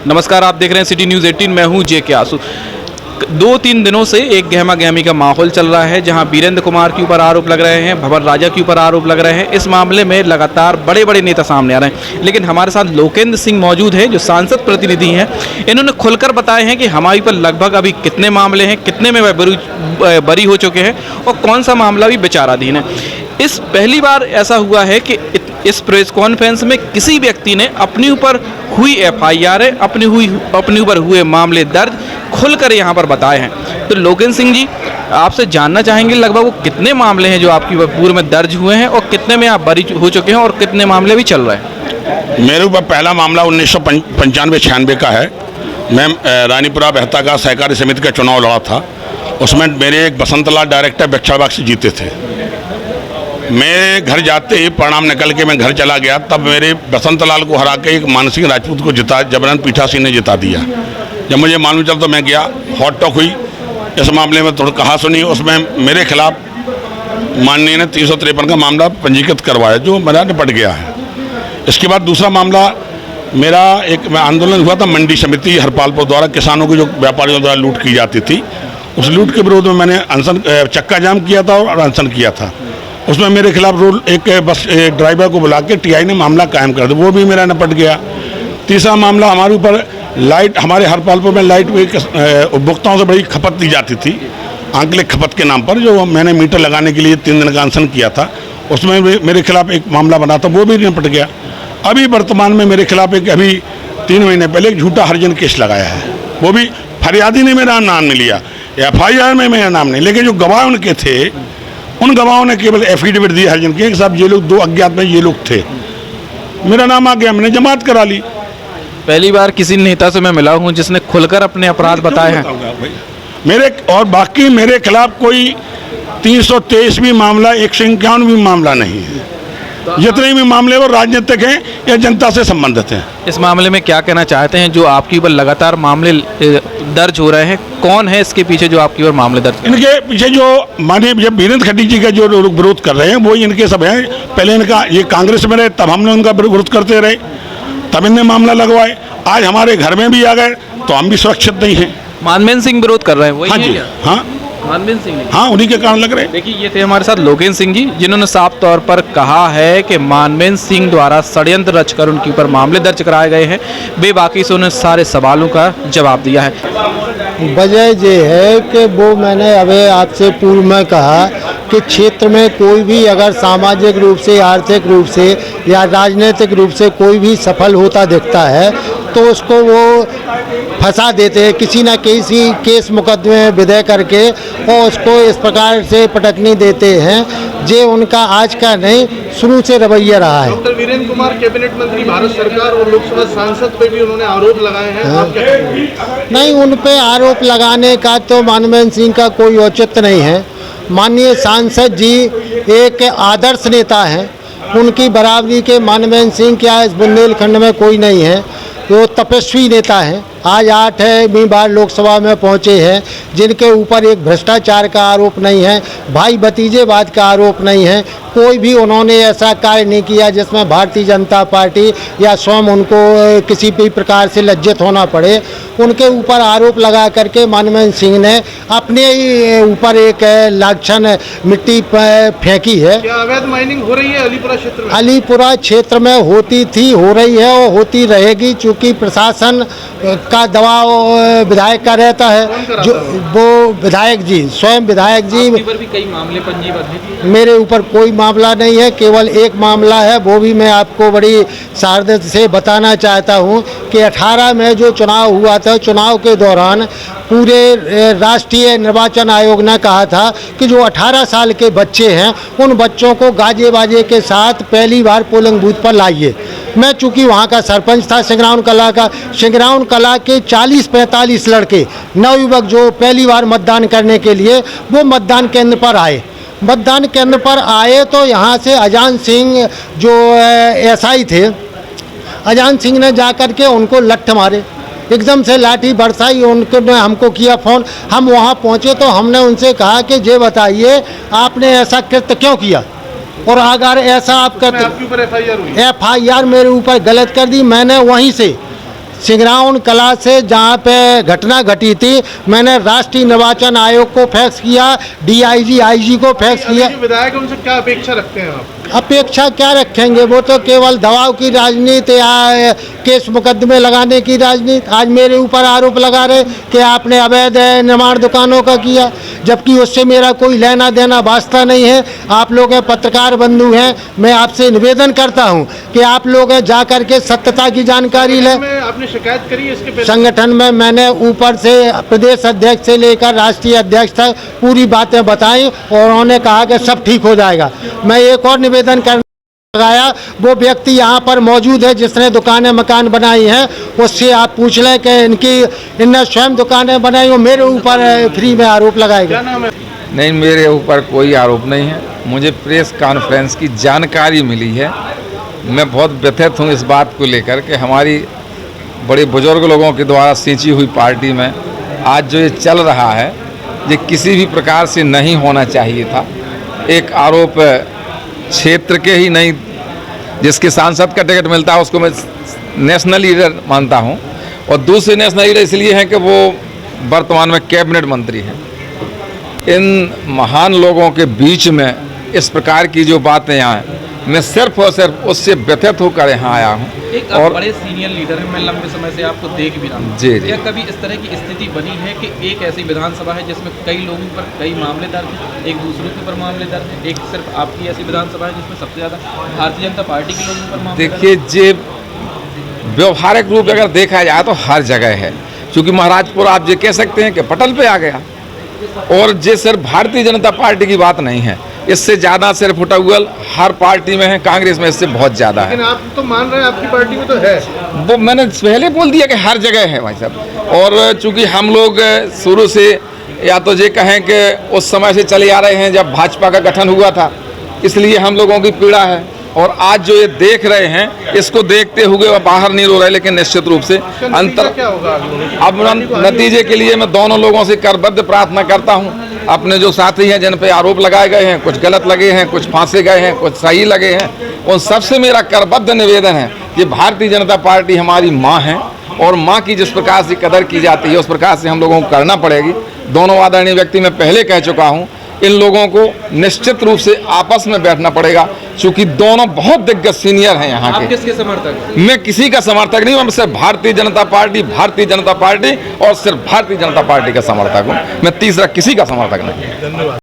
नमस्कार, आप देख रहे हैं सिटी न्यूज़ 18। मैं हूं जे.के. आसू। 2-3 दिनों से एक गहमा गहमी का माहौल चल रहा है, जहां वीरेंद्र कुमार के ऊपर आरोप लग रहे हैं, भंवर राजा के ऊपर आरोप लग रहे हैं। इस मामले में लगातार बड़े बड़े नेता सामने आ रहे हैं, लेकिन हमारे साथ लोकेंद्र सिंह मौजूद हैं, जो सांसद प्रतिनिधि हैं। इन्होंने खुलकर बताए हैं कि हमारे पर लगभग अभी कितने मामले हैं, कितने में बरी हो चुके हैं और कौन सा मामला भी विचाराधीन है। इस पहली बार ऐसा हुआ है कि इस प्रेस कॉन्फ्रेंस में किसी व्यक्ति ने अपने ऊपर हुई FIR है, अपने ऊपर हुए मामले दर्ज खुलकर यहाँ पर बताए हैं। तो लोकेंद्र सिंह जी, आपसे जानना चाहेंगे लगभग वो कितने मामले हैं जो आपकी पूर्व में दर्ज हुए हैं और कितने में आप बरी हो चुके हैं और कितने मामले भी चल रहे हैं? मेरे ऊपर पहला मामला 1995-96 का है। मैं रानीपुरा बहता का सहकारी समिति का चुनाव लड़ा था। उसमें मेरे एक बसंतलाल डायरेक्टर बच्चाबाग से जीते थे। मैं घर जाते ही परिणाम निकल के मैं घर चला गया, तब मेरे बसंतलाल को हरा के एक मानसिंह राजपूत को जिता, जबरन पीठासीन ने जिता दिया। जब मुझे मालूम चला तो मैं गया, हॉट टॉक हुई इस मामले में, थोड़ी कहा सुनी। उसमें मेरे खिलाफ माननीय ने 353 का मामला पंजीकृत करवाया, जो मेरा निपट गया है। इसके बाद दूसरा मामला मेरा एक आंदोलन हुआ था मंडी समिति हरपालपुर द्वारा, किसानों की जो व्यापारियों द्वारा लूट की जाती थी, उस लूट के विरोध में मैंने अनशन चक्का जाम किया था और अनशन किया था। उसमें मेरे खिलाफ एक बस ड्राइवर को बुला के TI ने मामला कायम कर दिया, वो भी मेरा निपट गया। तीसरा मामला हमारे ऊपर लाइट, हमारे हरपालपुर में लाइट उपभोक्ताओं से बड़ी खपत दी जाती थी, आंकलिक खपत के नाम पर, जो मैंने मीटर लगाने के लिए 3 दिन का अनशन किया था। उसमें मेरे खिलाफ एक मामला बना था, वो भी निपट गया। अभी वर्तमान में मेरे खिलाफ अभी 3 महीने पहले एक झूठा हरिजन केस लगाया है, वो भी फरियादी ने मेरा नाम नहीं लिया, FIR में मेरा नाम नहीं, लेकिन जो गवाह उनके थे, उन गवाहों ने केवल एफिडेविट दी हरिजन के साहब ये लोग 2 अज्ञात में ये लोग थे। मेरा नाम आ गया, मैंने जमात करा ली। पहली बार किसी नेता से मैं मिला हूं जिसने खुलकर अपने अपराध बताए हैं। मेरे और बाकी मेरे खिलाफ कोई 323 मामला, 151 मामला नहीं है। जितने भी मामले वो राजनीतिक हैं या जनता से संबंधित हैं। इस मामले में क्या कहना चाहते हैं, जो आपके ऊपर लगातार मामले दर्ज हो रहे हैं? कौन है इसके पीछे जो आपके ऊपर मामले दर्ज? इनके पीछे जो माननीय जब वीरेंद्र खट्टी जी का जो विरोध कर रहे हैं, वो इनके सब हैं। पहले इनका ये कांग्रेस में रहे, तब हमने उनका विरोध करते रहे, तब इनने मामला लगवाए। आज हमारे घर में भी आ गए तो हम भी सुरक्षित नहीं हैं। मानवेंद्र सिंह विरोध कर रहे हैं, वही हाँ है जी, क्या? हाँ मानवेंद्र सिंह, हाँ, उन्हीं के कारण लग रहे हैं। देखिए, ये थे हमारे साथ लोकेंद्र सिंह जी, जिन्होंने साफ तौर पर कहा है कि मानवेंद्र सिंह द्वारा षड्यंत्र रचकर उनके ऊपर मामले दर्ज कराए गए हैं। बेबाकी से उन्होंने सारे सवालों का जवाब दिया है। वजह ये है कि वो मैंने अभी आपसे पूर्व में कहा कि क्षेत्र में कोई भी अगर सामाजिक रूप से, आर्थिक रूप से या राजनीतिक रूप से कोई भी सफल होता दिखता है तो उसको वो फंसा देते हैं, किसी न किसी केस मुकदमे में विधेय करके, और उसको इस प्रकार से पटकनी देते हैं। जे उनका आज का नहीं, शुरू से रवैया रहा है। डॉक्टर वीरेंद्र कुमार कैबिनेट मंत्री, भारत सरकार और लोकसभा सांसद पे भी उन्होंने आरोप लगाए हैं। हाँ। आप क्या कहेंगे? नहीं, उन पे आरोप लगाने का तो मानवेंद्र सिंह का कोई औचित्य नहीं है। माननीय सांसद जी एक आदर्श नेता हैं, उनकी बराबरी के मानवेंद्र सिंह क्या इस बुंदेलखंड में कोई नहीं है। वो तपस्वी नेता हैं। आज 8वीं बार लोकसभा में पहुंचे हैं, जिनके ऊपर एक भ्रष्टाचार का आरोप नहीं है, भाई भतीजेवाद का आरोप नहीं है। कोई भी उन्होंने ऐसा कार्य नहीं किया जिसमें भारतीय जनता पार्टी या स्वयं उनको किसी भी प्रकार से लज्जित होना पड़े। उनके ऊपर आरोप लगा करके मानवेंद्र सिंह ने अपने ही ऊपर एक लाछन मिट्टी फेंकी है। क्या अवैध माइनिंग हो रही है अलीपुरा क्षेत्र में? अलीपुरा क्षेत्र में होती थी, हो रही है और होती रहेगी, चूँकि प्रशासन का दबाव विधायक का रहता है। जो वो विधायक जी, स्वयं विधायक जी, ऊपर भी कई मामले पंजीबद्ध हैं। मेरे ऊपर कोई मामला नहीं है, केवल एक मामला है, वो भी मैं आपको बड़ी सावधानी से बताना चाहता हूँ कि 18 में जो चुनाव हुआ था, चुनाव के दौरान पूरे राष्ट्रीय निर्वाचन आयोग ने कहा था कि जो 18 साल के बच्चे हैं उन बच्चों को गाजे बाजे के साथ पहली बार पोलिंग बूथ पर लाइए। मैं चूँकि वहाँ का सरपंच था सिंगराउन कला का, सिंगराउन कला के 40-45 लड़के नवयुवक जो पहली बार मतदान करने के लिए वो मतदान केंद्र पर आए। मतदान केंद्र पर आए तो यहाँ से अजान सिंह जो SI थे, अजान सिंह ने जाकर के उनको लठ मारे, एकदम से लाठी बरसाई। उन्होंने हमको किया फ़ोन, हम वहाँ पहुँचे तो हमने उनसे कहा कि ये बताइए आपने ऐसा कृत्य क्यों किया, और अगर ऐसा आप करते, आपके ऊपर FIR हुई? FIR मेरे ऊपर गलत कर दी। मैंने वहीं से सिंगराउन कला से जहाँ पे घटना घटी थी, मैंने राष्ट्रीय निर्वाचन आयोग को फैक्स किया, डीआईजी आईजी को फैक्स किया। जो विधायक उनसे क्या अपेक्षा रखते हैं आप? अपेक्षा क्या रखेंगे, वो तो केवल दबाव की राजनीति या केस मुकदमे लगाने की राजनीति। आज मेरे ऊपर आरोप लगा रहे कि आपने अवैध निर्माण दुकानों का किया, जबकि उससे मेरा कोई लेना देना वास्ता नहीं है। आप लोग पत्रकार बंधु हैं, मैं आपसे निवेदन करता हूं कि आप लोग जा कर के सत्यता की जानकारी लें। आपने शिकायत करी है इसके पहले? संगठन में मैंने ऊपर से प्रदेश अध्यक्ष से लेकर राष्ट्रीय अध्यक्ष तक पूरी बातें बताई और उन्होंने कहा कि सब ठीक हो जाएगा। मैं एक और निवेदन करने लगाया, वो व्यक्ति यहाँ पर मौजूद है जिसने दुकानें मकान बनाई हैं, उससे आप पूछ लें कि इनने स्वयं दुकानें बनाई और मेरे ऊपर फ्री में आरोप लगाए गए। क्या नाम है? नहीं, मेरे ऊपर कोई आरोप नहीं है। मुझे प्रेस कॉन्फ्रेंस की जानकारी मिली है। मैं बहुत व्यथित हूँ इस बात को लेकर कि हमारी बड़े बुजुर्ग लोगों के द्वारा सींची हुई पार्टी में आज जो ये चल रहा है, ये किसी भी प्रकार से नहीं होना चाहिए था। एक आरोप क्षेत्र के ही नहीं, जिसके सांसद का टिकट मिलता है उसको मैं नेशनल लीडर मानता हूँ, और दूसरे नेशनल लीडर इसलिए हैं कि वो वर्तमान में कैबिनेट मंत्री हैं। इन महान लोगों के बीच में इस प्रकार की जो बातें आए, मैं सिर्फ और सिर्फ उससे व्यथित होकर यहाँ आया हूँ। एक और बड़े सीनियर लीडर हैं, मैं लंबे समय से आपको देख भी रहा हूँ। जी, जी। क्या कभी इस तरह की स्थिति बनी है कि एक ऐसी विधानसभा है जिसमें कई लोगों पर कई मामले दर्ज हैं, एक दूसरों के ऊपर मामले दर्ज हैं, एक सिर्फ आपकी ऐसी विधानसभा है जिसमें सबसे ज़्यादा भारतीय जनता पार्टी के लोगों पर मामले? देखिए, जे व्यवहारिक रूप अगर देखा जाए तो हर जगह है, क्योंकि महाराजपुर आप ये कह सकते हैं कि पटल पे आ गया। और ये सिर्फ भारतीय जनता पार्टी की बात नहीं है, इससे ज़्यादा सिर्फ उटौल हर पार्टी में है, कांग्रेस में इससे बहुत ज़्यादा है। लेकिन आप तो मान रहे हैं आपकी पार्टी में तो है। वो मैंने पहले बोल दिया कि हर जगह है भाई साहब। और चूंकि हम लोग शुरू से या तो ये कहें कि उस समय से चले आ रहे हैं जब भाजपा का गठन हुआ था, इसलिए हम लोगों की पीड़ा है। और आज जो ये देख रहे हैं, इसको देखते हुए वह बाहर नहीं रो रहे, लेकिन निश्चित रूप से अंतर क्या होगा? अब नतीजे के लिए मैं दोनों लोगों से करबद्ध प्रार्थना करता हूं। अपने जो साथी हैं जिन पे आरोप लगाए गए हैं, कुछ गलत लगे हैं, कुछ फांसे गए हैं, कुछ सही लगे हैं, उन सबसे मेरा करबद्ध निवेदन है कि भारतीय जनता पार्टी हमारी माँ है और माँ की जिस प्रकार से कदर की जाती है उस प्रकार से हम लोगों को करना पड़ेगी। दोनों आदरणीय व्यक्ति मैं पहले कह चुका हूँ, इन लोगों को निश्चित रूप से आपस में बैठना पड़ेगा, क्योंकि दोनों बहुत दिग्गज सीनियर हैं यहाँ आप के। किसके समर्थक? मैं किसी का समर्थक नहीं हूँ, मैं सिर्फ भारतीय जनता पार्टी और सिर्फ भारतीय जनता पार्टी का समर्थक हूँ। मैं तीसरा किसी का समर्थक नहीं। धन्यवाद।